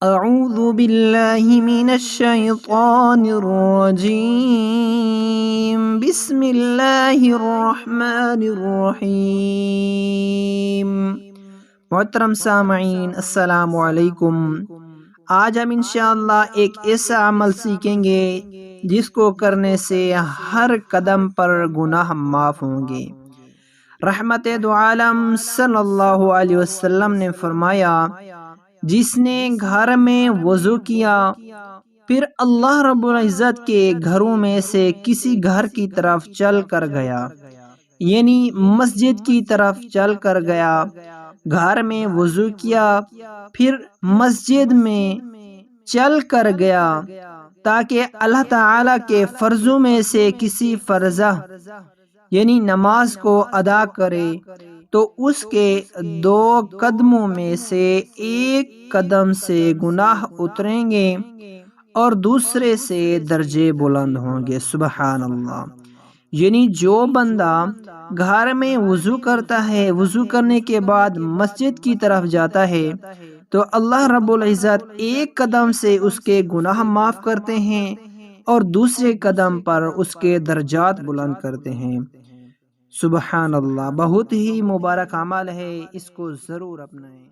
اعوذ باللہ من الشیطان الرجیم بسم اللہ الرحمن الرحیم۔ محترم سامعین، السلام علیکم۔ آج ہم انشاءاللہ ایک ایسا عمل سیکھیں گے جس کو کرنے سے ہر قدم پر گناہ معاف ہوں گے۔ رحمت دو عالم صلی اللہ علیہ وسلم نے فرمایا، جس نے گھر میں وضو کیا پھر اللہ رب العزت کے گھروں میں سے کسی گھر کی طرف چل کر گیا، یعنی مسجد کی طرف چل کر گیا، گھر میں وضو کیا پھر مسجد میں چل کر گیا تاکہ اللہ تعالی کے فرضوں میں سے کسی فرضہ یعنی نماز کو ادا کرے، تو اس کے 2 قدموں میں سے ایک قدم سے گناہ اتریں گے اور دوسرے سے درجے بلند ہوں گے۔ سبحان اللہ۔ یعنی جو بندہ گھر میں وضو کرتا ہے، وضو کرنے کے بعد مسجد کی طرف جاتا ہے، تو اللہ رب العزت ایک قدم سے اس کے گناہ معاف کرتے ہیں اور دوسرے قدم پر اس کے درجات بلند کرتے ہیں۔ سبحان اللہ، بہت ہی مبارک عمل ہے، اس کو ضرور اپنائیں۔